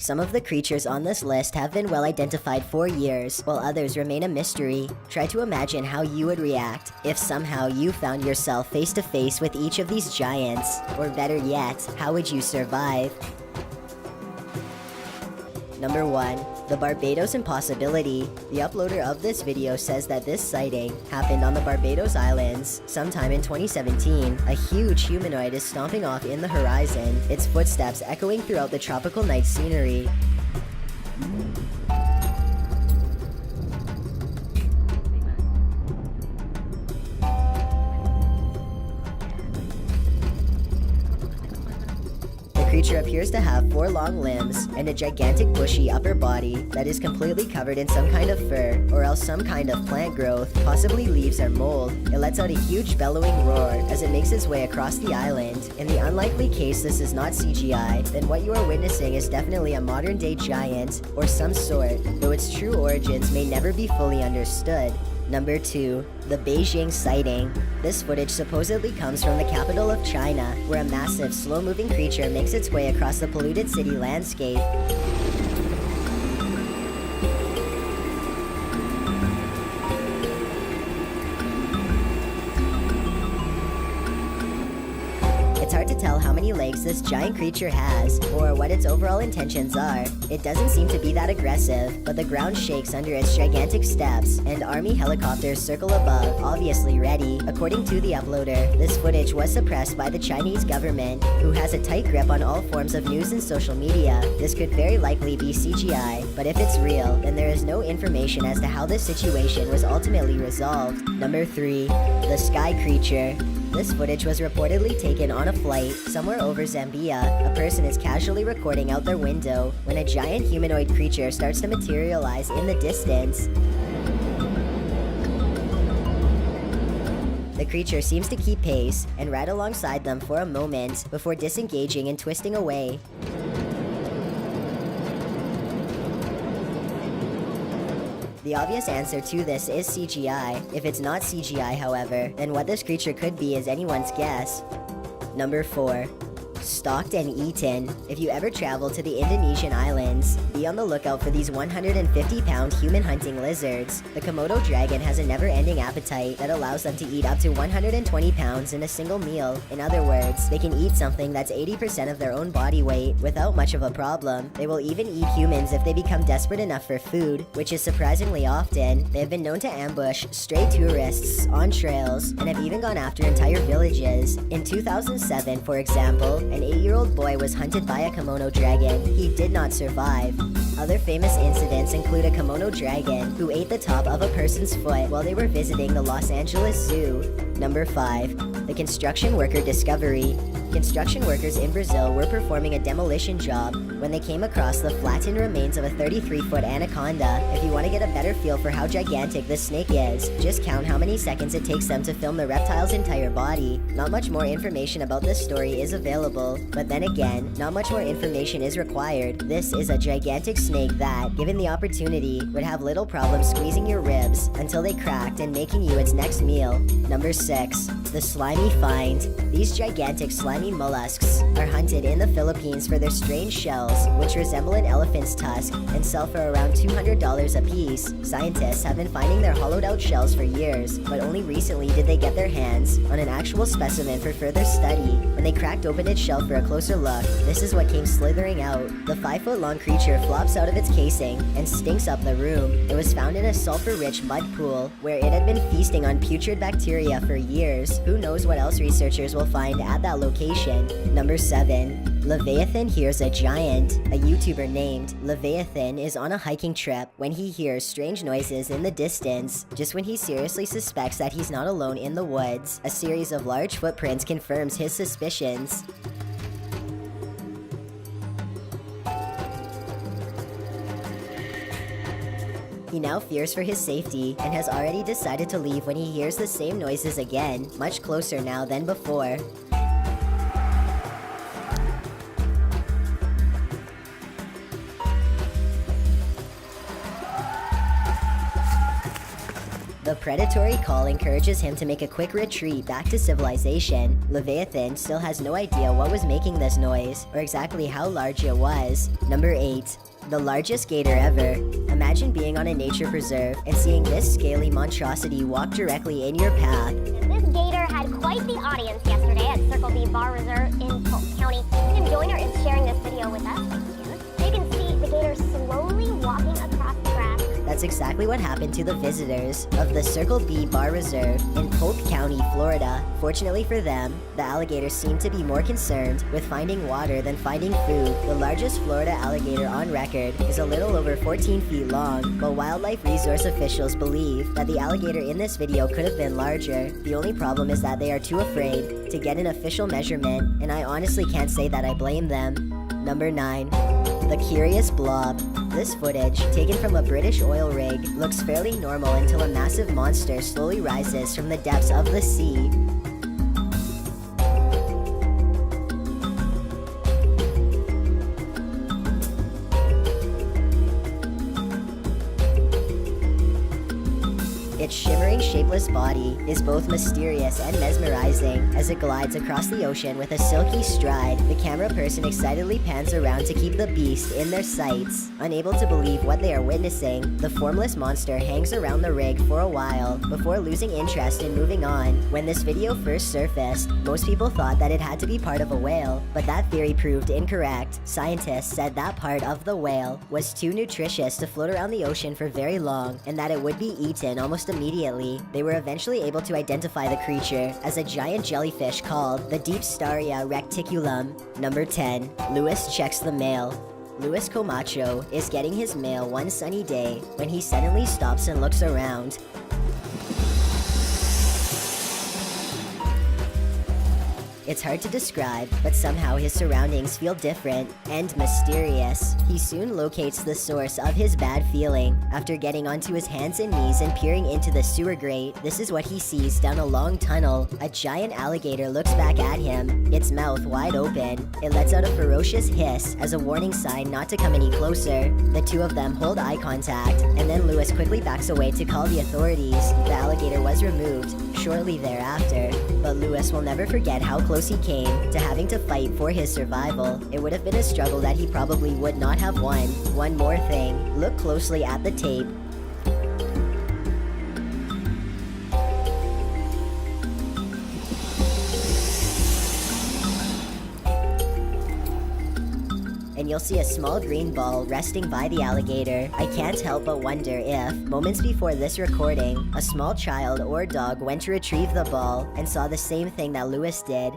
Some of the creatures on this list have been well identified for years, while others remain a mystery. Try to imagine how you would react if somehow you found yourself face to face with each of these giants. Or better yet, how would you survive? Number 1. The Barbados Impossibility. The uploader of this video says that this sighting happened on the Barbados Islands sometime in 2017. A huge humanoid is stomping off in the horizon, its footsteps echoing throughout the tropical night scenery. The creature appears to have 4 long limbs and a gigantic bushy upper body that is completely covered in some kind of fur or else some kind of plant growth, possibly leaves or mold. It lets out a huge bellowing roar as it makes its way across the island. In the unlikely case this is not CGI, then what you are witnessing is definitely a modern day giant or some sort, though its true origins may never be fully understood. Number 2. The Beijing sighting. This footage supposedly comes from the capital of China, where a massive, slow-moving creature makes its way across the polluted city landscape. It's hard to tell how many legs this giant creature has, or what its overall intentions are. It doesn't seem to be that aggressive, but the ground shakes under its gigantic steps, and army helicopters circle above, obviously ready. According to the uploader, this footage was suppressed by the Chinese government, who has a tight grip on all forms of news and social media. This could very likely be CGI, but if it's real, then there is no information as to how this situation was ultimately resolved. Number 3. The Sky Creature. This footage was reportedly taken on a flight somewhere over Zambia. A person is casually recording out their window when a giant humanoid creature starts to materialize in the distance. The creature seems to keep pace and ride alongside them for a moment before disengaging and twisting away. The obvious answer to this is CGI. If it's not CGI, however, then what this creature could be is anyone's guess. Number 4. Stalked and eaten. If you ever travel to the Indonesian islands, be on the lookout for these 150-pound human-hunting lizards. The Komodo dragon has a never-ending appetite that allows them to eat up to 120 pounds in a single meal. In other words, they can eat something that's 80% of their own body weight without much of a problem. They will even eat humans if they become desperate enough for food, which is surprisingly often. They have been known to ambush stray tourists on trails and have even gone after entire villages. In 2007, for example, an 8-year-old boy was hunted by a Komodo dragon. He did not survive. Other famous incidents include a Komodo dragon who ate the top of a person's foot while they were visiting the Los Angeles Zoo. Number 5. The construction worker discovery. Construction workers in Brazil were performing a demolition job when they came across the flattened remains of a 33-foot anaconda. If you want to get a better feel for how gigantic this snake is, just count how many seconds it takes them to film the reptile's entire body. Not much more information about this story is available, but then again, not much more information is required. This is a gigantic snake that, given the opportunity, would have little problem squeezing your ribs until they cracked and making you its next meal. Number 6. The slimy find. These gigantic slimy mollusks are hunted in the Philippines for their strange shells, which resemble an elephant's tusk and sell for around $200 a piece. Scientists have been finding their hollowed-out shells for years, but only recently did they get their hands on an actual specimen for further study. When they cracked open its shell for a closer look, this is what came slithering out. The 5-foot-long creature flops out of its casing and stinks up the room. It was found in a sulfur-rich mud pool where it had been feasting on putrid bacteria for years. Who knows what else researchers will find at that location. Number 7. Leviathan hears a giant. A YouTuber named Leviathan is on a hiking trip when he hears strange noises in the distance. Just when he seriously suspects that he's not alone in the woods, a series of large footprints confirms his suspicions. He now fears for his safety and has already decided to leave when he hears the same noises again, much closer now than before. The predatory call encourages him to make a quick retreat back to civilization. Leviathan still has no idea what was making this noise, or exactly how large it was. Number 8. The largest gator ever. Imagine being on a nature preserve and seeing this scaly monstrosity walk directly in your path. This gator had quite the audience yesterday at Circle B Bar Reserve in Polk County. Tim Joyner is sharing this video with us. You can see the gator slowly walking across the grass. That's exactly what happened to the visitors of the Circle B Bar Reserve in Polk County, Florida. Fortunately for them, the alligators seemed to be more concerned with finding water than finding food. The largest Florida alligator on record is a little over 14 feet long, but wildlife resource officials believe that the alligator in this video could have been larger. The only problem is that they are too afraid to get an official measurement, and I honestly can't say that I blame them. Number 9. The Curious Blob. This footage, taken from a British oil rig, looks fairly normal until a massive monster slowly rises from the depths of the sea. Its shimmering, shapeless body is both mysterious and mesmerizing as it glides across the ocean with a silky stride. The camera person excitedly pans around to keep the beast in their sights. Unable to believe what they are witnessing, the formless monster hangs around the rig for a while before losing interest and moving on. When this video first surfaced, most people thought that it had to be part of a whale, but that theory proved incorrect. Scientists said that part of the whale was too nutritious to float around the ocean for very long, and that it would be eaten almost immediately. They were eventually able to identify the creature as a giant jellyfish called the Deepstaria reticulum. Number 10. Lewis checks the mail. Luis Camacho is getting his mail one sunny day when he suddenly stops and looks around. It's hard to describe, but somehow his surroundings feel different and mysterious. He soon locates the source of his bad feeling. After getting onto his hands and knees and peering into the sewer grate, this is what he sees down a long tunnel. A giant alligator looks back at him, its mouth wide open. It lets out a ferocious hiss as a warning sign not to come any closer. The two of them hold eye contact, and then Lewis quickly backs away to call the authorities. The alligator was removed shortly thereafter, but Lewis will never forget how close he came to having to fight for his survival. It would have been a struggle that he probably would not have won. One more thing, look closely at the tape. And you'll see a small green ball resting by the alligator. I can't help but wonder if, moments before this recording, a small child or dog went to retrieve the ball and saw the same thing that Lewis did.